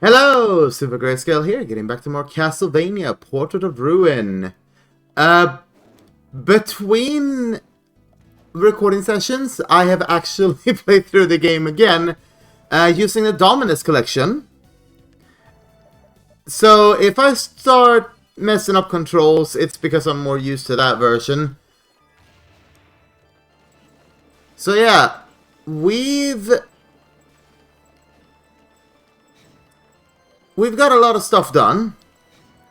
Hello, Super Greyscale here, getting back to more Castlevania, Portrait of Ruin. Between recording sessions, I have actually played through the game again, using the Dominus collection. So, if I start messing up controls, it's because I'm more used to that version. So yeah, we've got a lot of stuff done.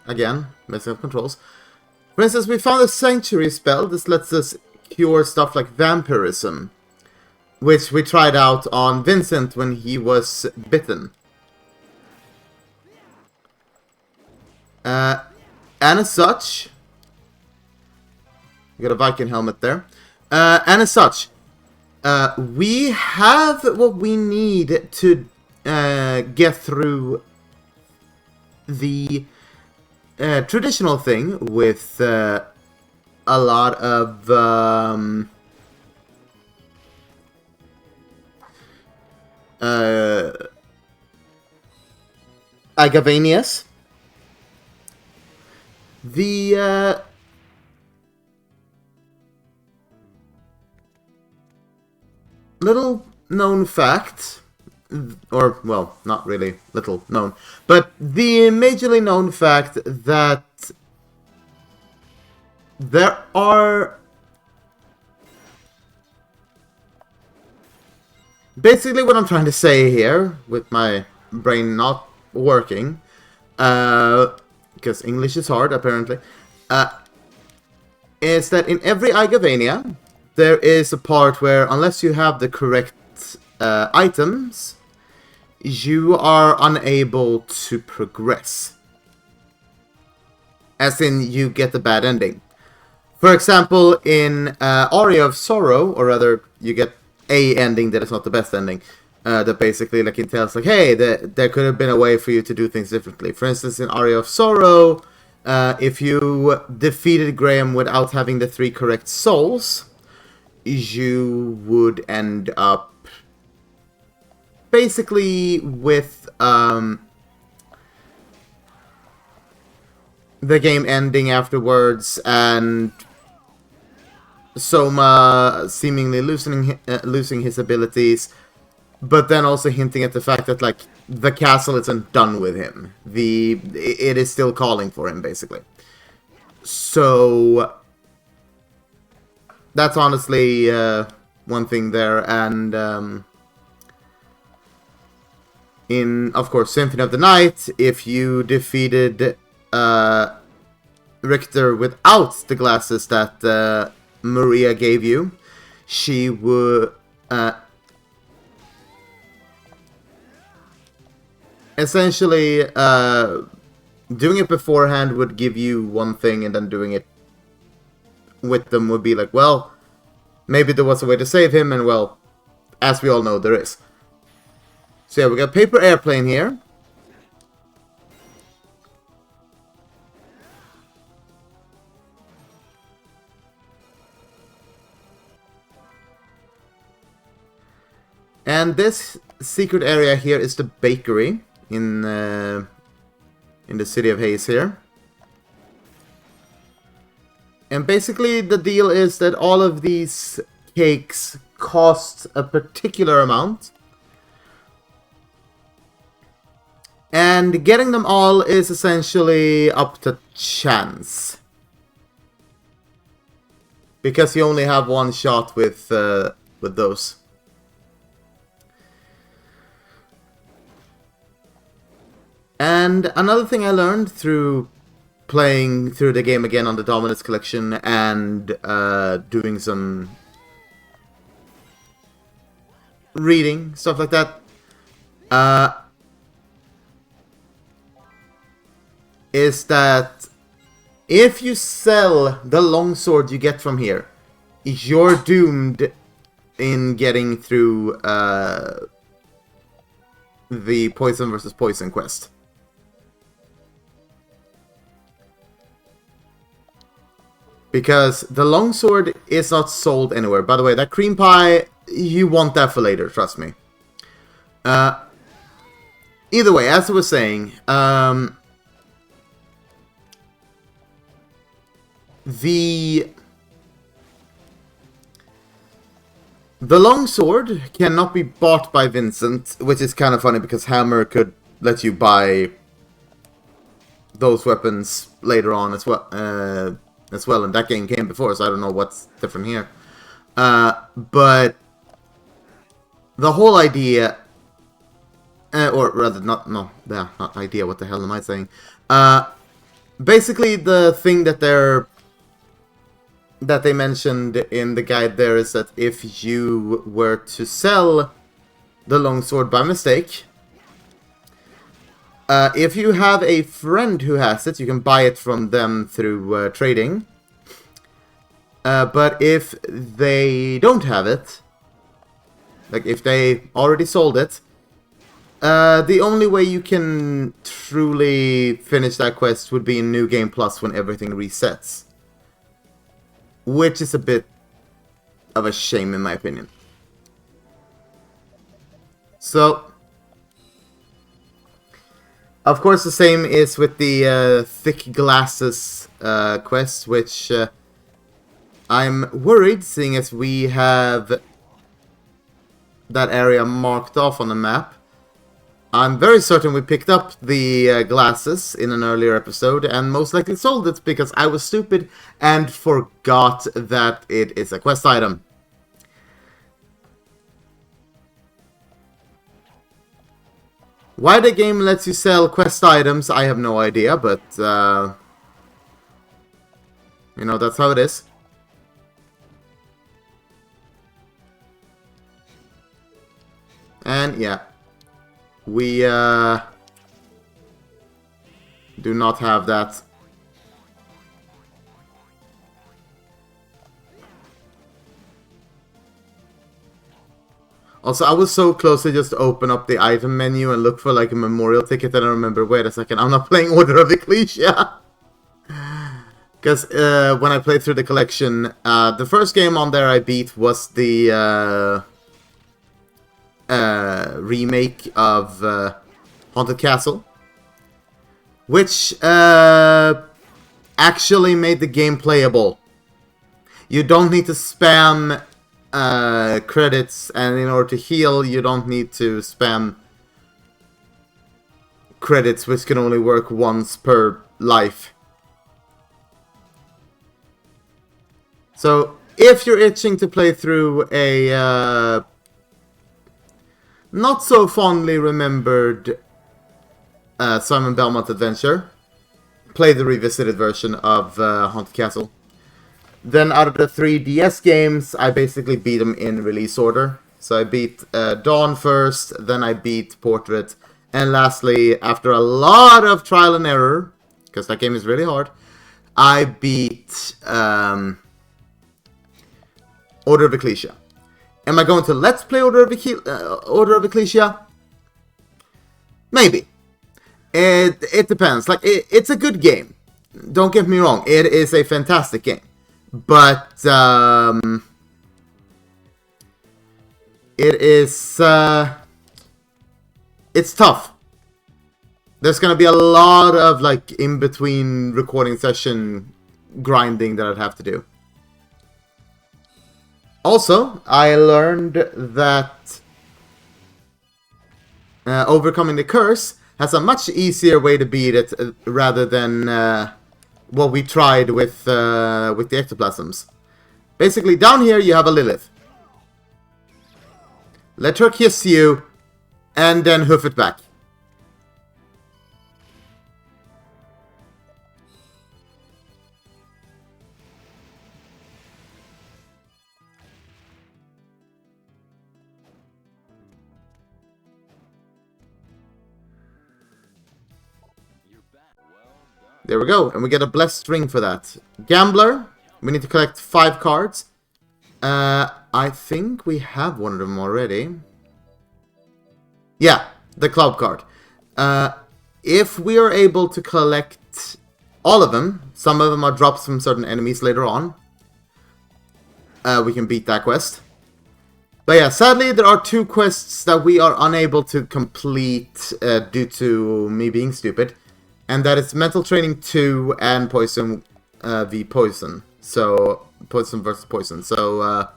Again, messing up controls. For instance, we found a sanctuary spell. This lets us cure stuff like vampirism, which we tried out on Vincent when he was bitten. And as such, we got a Viking helmet there. And as such, we have what we need to get through the traditional thing with a lot of Agavanias. The little known fact, or, well, not really little known, but the majorly known fact that there are basically what I'm trying to say here, with my brain not working, because English is hard, apparently, is that in every Igavania, there is a part where, unless you have the correct items, you are unable to progress. As in, you get a bad ending. For example, in Aria of Sorrow, or rather, you get a ending that is not the best ending. That basically like entails like, hey, there could have been a way for you to do things differently. For instance, in Aria of Sorrow, if you defeated Graham without having the 3 correct souls, you would end up basically with the game ending afterwards, and Soma seemingly losing his abilities, but then also hinting at the fact that like the castle isn't done with him. It is still calling for him, basically. So that's honestly one thing there, and in, of course, Symphony of the Night, if you defeated Richter without the glasses that Maria gave you, she would essentially doing it beforehand would give you one thing, and then doing it with them would be like, well, maybe there was a way to save him, and well, as we all know, there is. So yeah, we got Paper Airplane here. And this secret area here is the bakery in the city of Haze here. And basically the deal is that all of these cakes cost a particular amount. And getting them all is essentially up to chance. Because you only have one shot with those. And another thing I learned through playing through the game again on the Dominus collection and doing some reading, stuff like that, is that if you sell the longsword you get from here, you're doomed in getting through the Poison versus Poison quest. Because the longsword is not sold anywhere. By the way, that cream pie, you want that for later, trust me. Either way, as I was saying, the longsword cannot be bought by Vincent, which is kind of funny because Hammer could let you buy those weapons later on as well. And that game came before, so I don't know what's different here. But the whole idea, or rather, not idea. What the hell am I saying? Basically, the thing that they mentioned in the guide there is that if you were to sell the longsword by mistake, if you have a friend who has it, you can buy it from them through trading. But if they don't have it, like if they already sold it, the only way you can truly finish that quest would be in New Game Plus when everything resets. Which is a bit of a shame in my opinion. So, of course the same is with the thick glasses quest, which I'm worried, seeing as we have that area marked off on the map. I'm very certain we picked up the glasses in an earlier episode and most likely sold it because I was stupid and forgot that it is a quest item. Why the game lets you sell quest items, I have no idea, but you know, that's how it is. And yeah. We do not have that. Also, I was so close to just open up the item menu and look for like a memorial ticket, and I remember, wait a second, I'm not playing Order of Ecclesia. Because when I played through the collection, the first game on there I beat was the remake of Haunted Castle, which actually made the game playable. You don't need to spam credits, and in order to heal you don't need to spam credits, which can only work once per life. So if you're itching to play through a not so fondly remembered Simon Belmont adventure, play the revisited version of Haunted Castle. Then out of the 3DS games, I basically beat them in release order. So I beat Dawn first, then I beat Portrait, and lastly, after a lot of trial and error, because that game is really hard, I beat Order of Ecclesia. Am I going to Let's Play Order of Ecclesia? Maybe. It depends. Like, it's a good game. Don't get me wrong. It is a fantastic game. But, it is, it's tough. There's gonna be a lot of, like, in-between recording session grinding that I'd have to do. Also, I learned that overcoming the curse has a much easier way to beat it rather than what we tried with the ectoplasms. Basically, down here you have a Lilith. Let her kiss you, and then hoof it back. There we go, and we get a blessed string for that. Gambler, we need to collect 5 cards. I think we have one of them already. Yeah, the club card. If we are able to collect all of them, some of them are drops from certain enemies later on, we can beat that quest. But yeah, sadly there are 2 quests that we are unable to complete due to me being stupid. And that is Mental Training 2 and Poison v Poison. So, Poison versus Poison. So,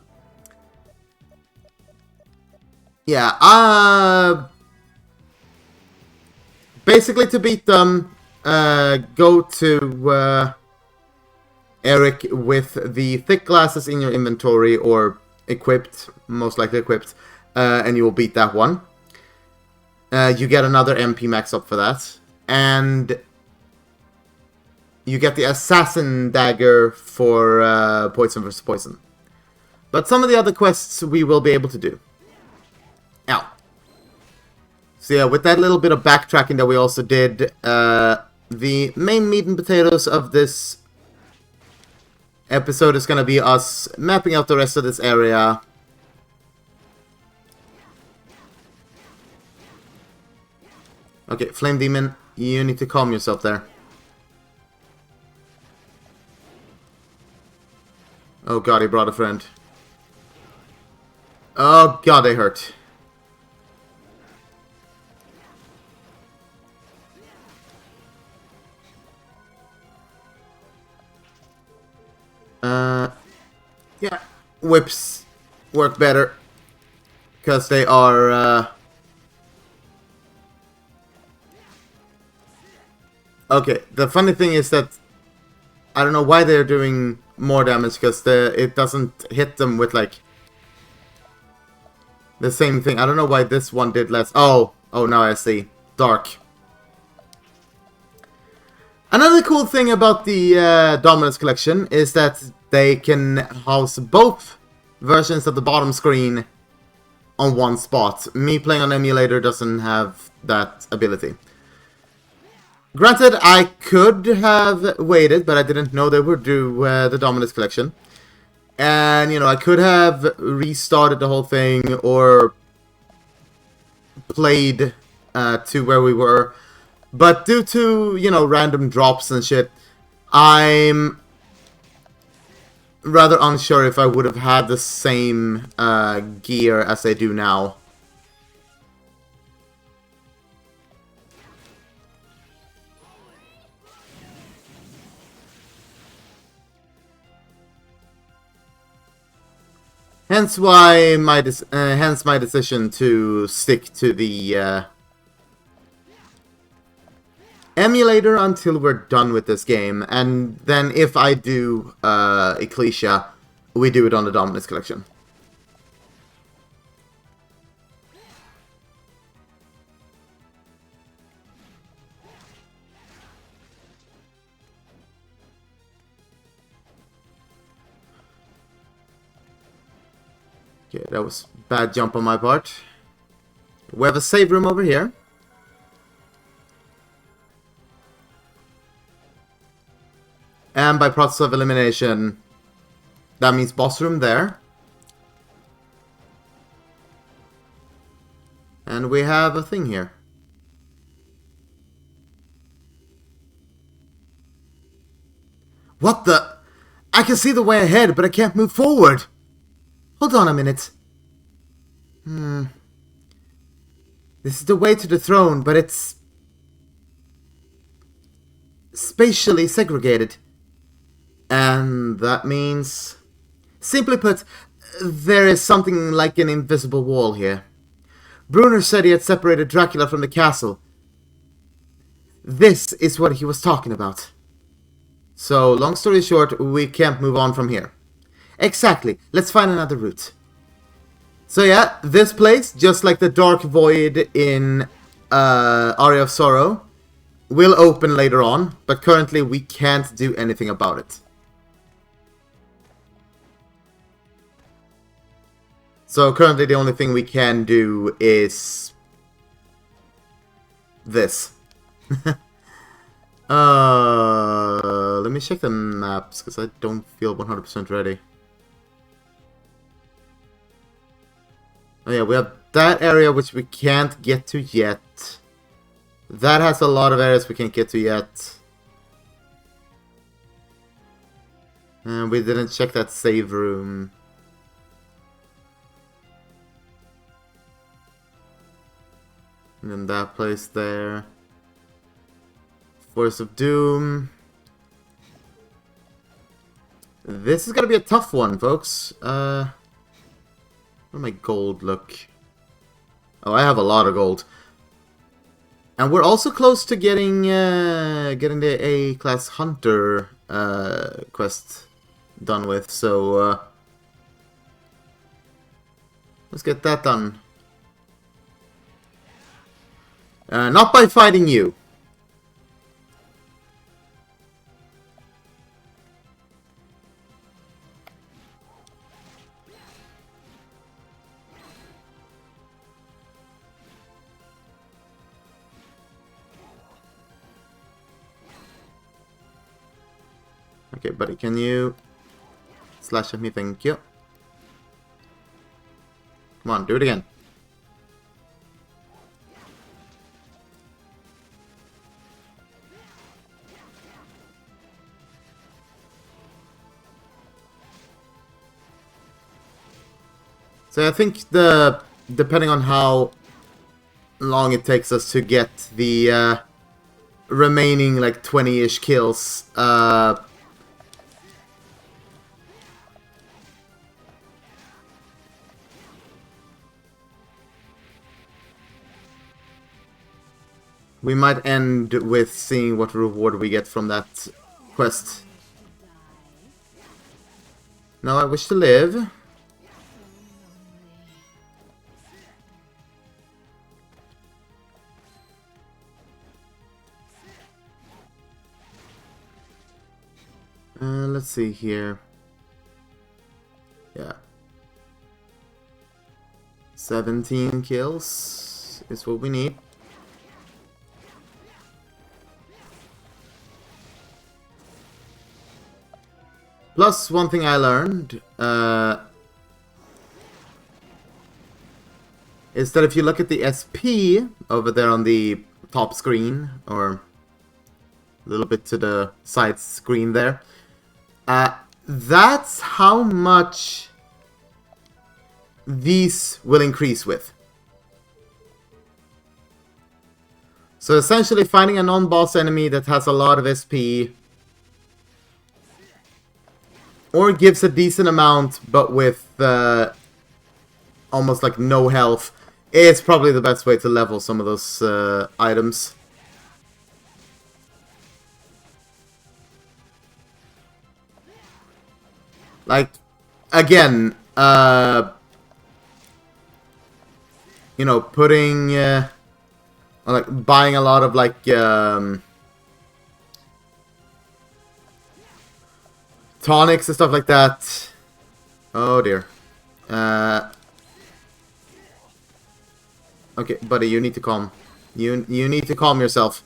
yeah, basically to beat them, go to Eric with the thick glasses in your inventory, or equipped, most likely equipped, and you will beat that one. You get another MP max up for that, and you get the Assassin Dagger for Poison vs. Poison. But some of the other quests we will be able to do. Ow. So yeah, with that little bit of backtracking that we also did, the main meat and potatoes of this episode is going to be us mapping out the rest of this area. Okay, Flame Demon, you need to calm yourself there. Oh god, he brought a friend. Oh god, they hurt. Yeah, whips work better because they are okay, the funny thing is that I don't know why they're doing more damage, because it doesn't hit them with like the same thing. I don't know why this one did less. Oh, now I see. Dark. Another cool thing about the Dominance Collection is that they can house both versions of the bottom screen on one spot. Me playing on emulator doesn't have that ability. Granted, I could have waited, but I didn't know they would do the Dominance Collection. And, you know, I could have restarted the whole thing or played to where we were. But due to, you know, random drops and shit, I'm rather unsure if I would have had the same gear as I do now. Hence why my decision to stick to the emulator until we're done with this game, and then if I do Ecclesia, we do it on the Dominance Collection. Okay, that was a bad jump on my part. We have a save room over here. And by process of elimination, that means boss room there. And we have a thing here. What the? I can see the way ahead, but I can't move forward. Hold on a minute. This is the way to the throne, but it's spatially segregated. And that means, simply put, there is something like an invisible wall here. Brunner said he had separated Dracula from the castle. This is what he was talking about. So, long story short, we can't move on from here. Exactly, let's find another route. So yeah, this place, just like the Dark Void in Aria of Sorrow, will open later on, but currently we can't do anything about it. So currently the only thing we can do is this. Let me check the maps, because I don't feel 100% ready. Oh yeah, we have that area which we can't get to yet. That has a lot of areas we can't get to yet. And we didn't check that save room. And then that place there. Force of Doom. This is gonna be a tough one, folks. Where my gold look? Oh, I have a lot of gold. And we're also close to getting the A-class Hunter quest done with, so let's get that done. Not by fighting you. Okay, buddy, can you slash at me? Thank you. Come on, do it again. So I think depending on how long it takes us to get the remaining like 20-ish kills, we might end with seeing what reward we get from that quest. Now I wish to live. Let's see here. Yeah. 17 kills is what we need. Plus, one thing I learned is that if you look at the SP over there on the top screen, or a little bit to the side screen there, that's how much these will increase with. So essentially finding a non-boss enemy that has a lot of SP or gives a decent amount but with almost like no health is probably the best way to level some of those items. Like, again, you know, putting, like, buying a lot of, like, tonics and stuff like that. Oh, dear. Okay, buddy, you need to calm. You need to calm yourself.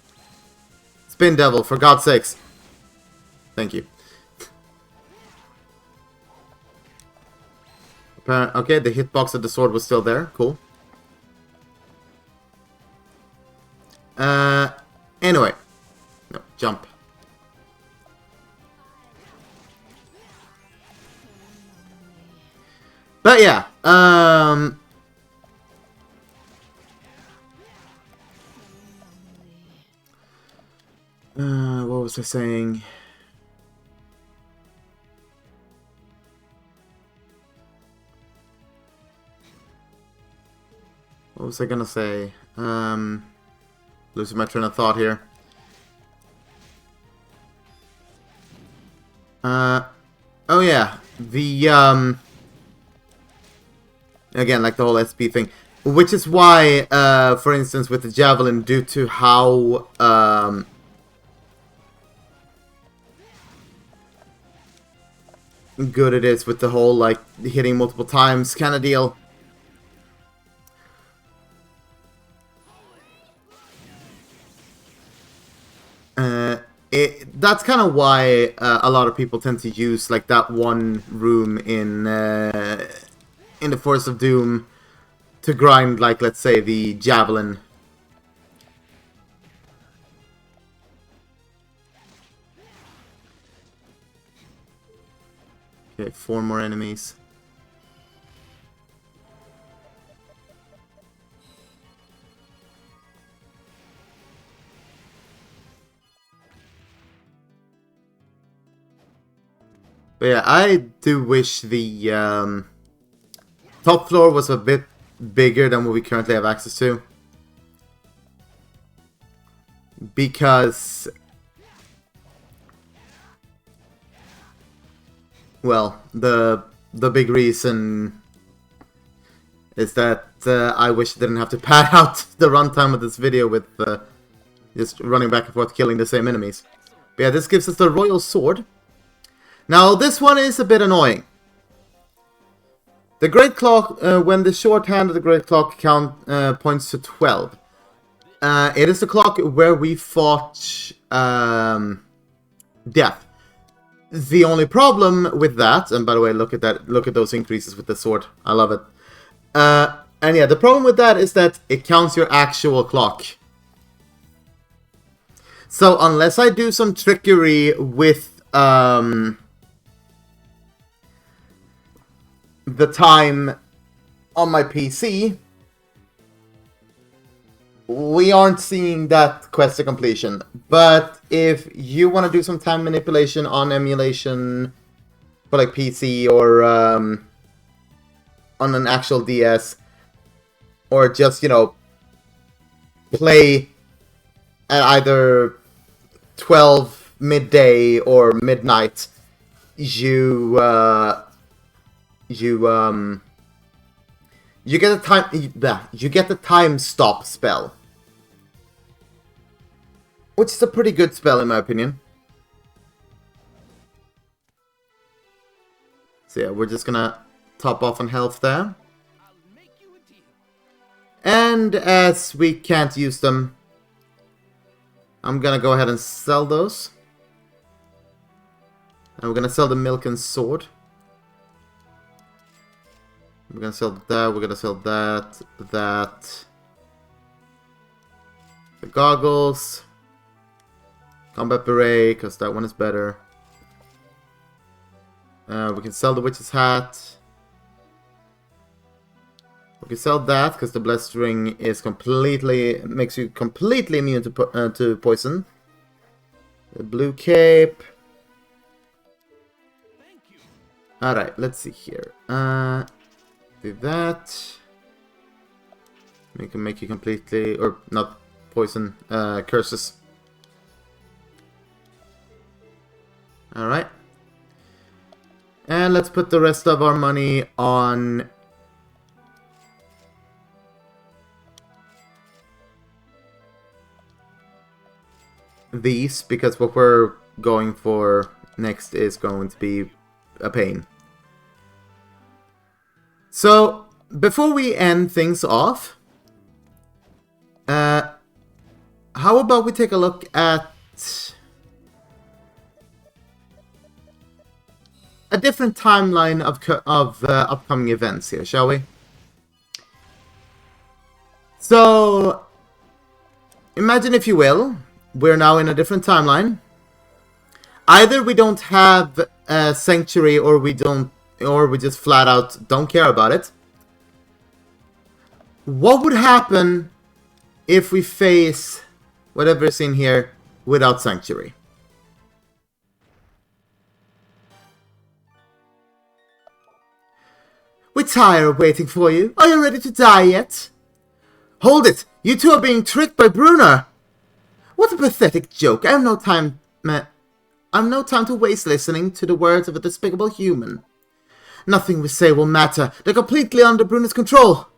Spin Devil, for God's sakes. Thank you. Okay, the hitbox of the sword was still there. Cool. Anyway. No, jump. But yeah, what was I saying? What was I gonna say? Losing my train of thought here. Oh yeah, the, again, like the whole SP thing. Which is why, for instance, with the Javelin, due to how, good it is with the whole, like, hitting multiple times kind of deal. That's kind of why a lot of people tend to use like that one room in the Force of Doom to grind, like, let's say, the Javelin. Okay, 4 more enemies. But yeah, I do wish the top floor was a bit bigger than what we currently have access to. Because, well, the big reason is that I wish I didn't have to pad out the runtime of this video with just running back and forth killing the same enemies. But yeah, this gives us the Royal Sword. Now, this one is a bit annoying. The Great Clock, when the shorthand of the Great Clock count points to 12. It is the clock where we fought death. The only problem with that, and by the way, look at that, look at those increases with the sword. I love it. And yeah, the problem with that is that it counts your actual clock. So unless I do some trickery with the time on my PC, we aren't seeing that quest to completion. But if you want to do some time manipulation on emulation for like PC or on an actual DS, or just, you know, play at either 12 midday or midnight, you get the time stop spell, which is a pretty good spell in my opinion. So yeah, we're just gonna top off on health there. And as we can't use them, I'm gonna go ahead and sell those. And we're gonna sell the milk and sword. We're gonna sell that, we're gonna sell that, that. The goggles. Combat beret, because that one is better. We can sell the witch's hat. We can sell that, because the blessed ring is makes you completely immune to poison. The blue cape. Alright, let's see here. Do that. Make you completely, or not poison, curses. Alright. And let's put the rest of our money on these, because what we're going for next is going to be a pain. So, before we end things off, how about we take a look at a different timeline of upcoming events here, shall we? So, imagine, if you will, we're now in a different timeline. Either we don't have a sanctuary, or we just flat out don't care about it. What would happen if we face whatever is in here without sanctuary? We're tired of waiting for you. Are you ready to die yet? Hold it! You two are being tricked by Brunner! What a pathetic joke. I have no time to waste listening to the words of a despicable human. Nothing we say will matter. They're completely under Brunner's control.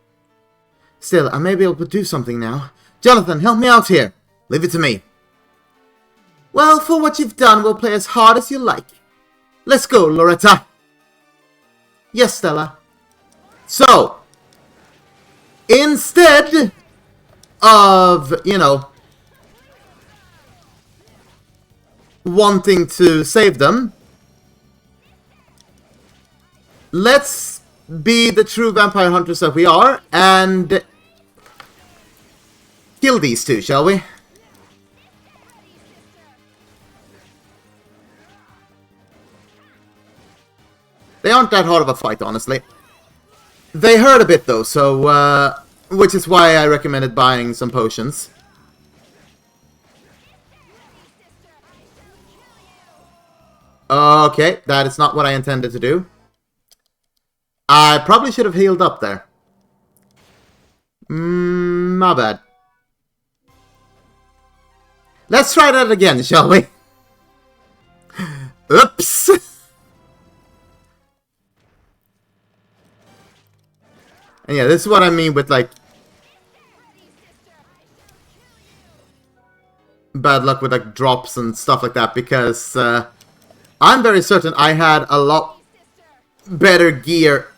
Still, I may be able to do something now. Jonathan, help me out here. Leave it to me. Well, for what you've done, we'll play as hard as you like. Let's go, Loretta. Yes, Stella. So, instead of, you know, wanting to save them, let's be the true vampire hunters that we are and kill these two, shall we? They aren't that hard of a fight, honestly. They hurt a bit though, so which is why I recommended buying some potions. Okay, that is not what I intended to do. I probably should have healed up there. My bad. Let's try that again, shall we? Oops! And yeah, this is what I mean with, like, bad luck with, like, drops and stuff like that, because I'm very certain I had a lot better gear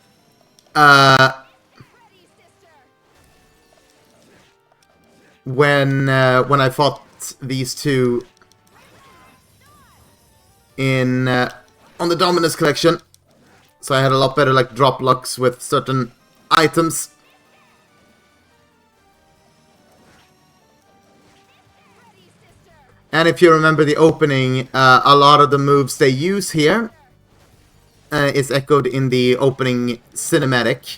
when I fought these two in on the Dominus collection. So I had a lot better, like, drop lucks with certain items. And if you remember the opening, a lot of the moves they use here is echoed in the opening cinematic.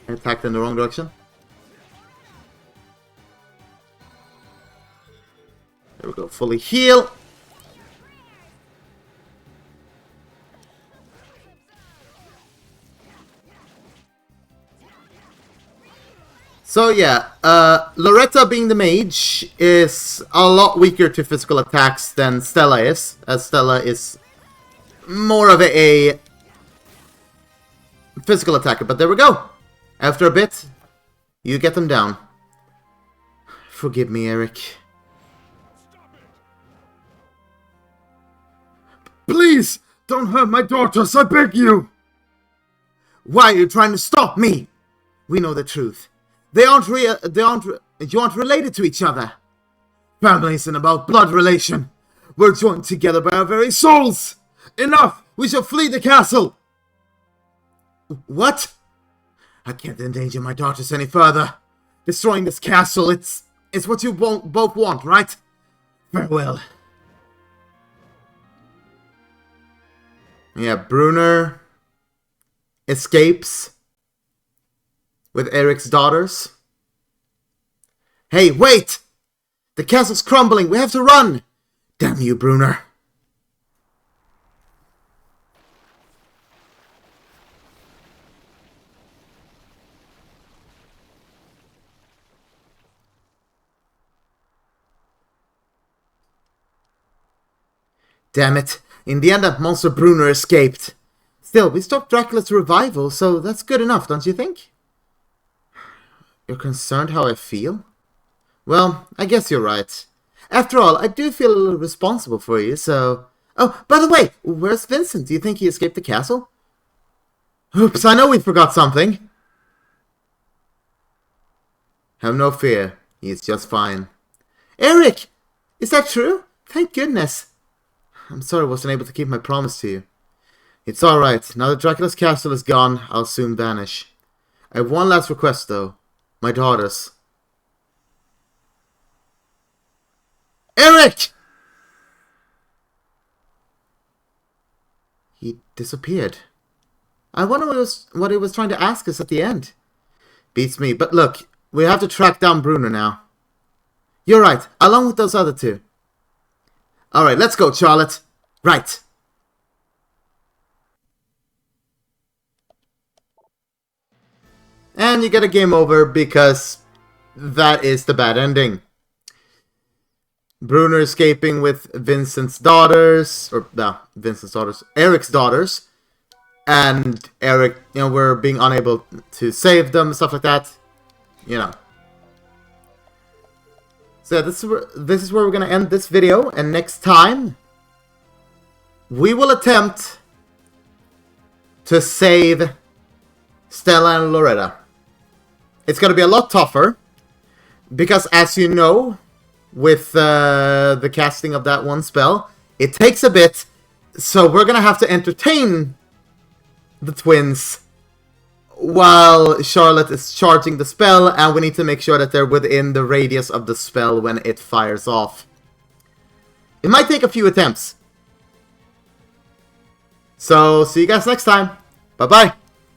Attacked in the wrong direction. There we go, fully heal. So yeah, Loretta being the mage is a lot weaker to physical attacks than Stella is, as Stella is more of a physical attacker, but there we go. After a bit, you get them down. Forgive me, Eric. Please, don't hurt my daughters, I beg you! Why are you trying to stop me? We know the truth. You aren't related to each other. Family isn't about blood relation. We're joined together by our very souls. Enough! We shall flee the castle! What? I can't endanger my daughters any further. Destroying this castle, it's what you both want, right? Farewell. Yeah, Brunner escapes with Eric's daughters. Hey, wait! The castle's crumbling, we have to run! Damn you, Brunner. Damn it. In the end, that monster Brunner escaped. Still, we stopped Dracula's revival, so that's good enough, don't you think? You're concerned how I feel? Well, I guess you're right. After all, I do feel a little responsible for you, so... Oh, by the way, where's Vincent? Do you think he escaped the castle? Oops, I know we forgot something. Have no fear. He's just fine. Eric! Is that true? Thank goodness. I'm sorry I wasn't able to keep my promise to you. It's alright. Now that Dracula's castle is gone, I'll soon vanish. I have one last request, though. My daughters. Eric! He disappeared. I wonder what he was trying to ask us at the end. Beats me. But look, we have to track down Brunner now. You're right, along with those other two. Alright, let's go, Charlotte. Right. And you get a game over because that is the bad ending. Brunner escaping with Vincent's daughters, or no, Vincent's daughters, Eric's daughters, and Eric, we're being unable to save them, stuff like that, So this is where we're gonna end this video, and next time we will attempt to save Stella and Loretta. It's gonna be a lot tougher because, as you know, with the casting of that one spell, it takes a bit, so we're gonna have to entertain the twins while Charlotte is charging the spell, and we need to make sure that they're within the radius of the spell when it fires off. It might take a few attempts. So see you guys next time. Bye bye.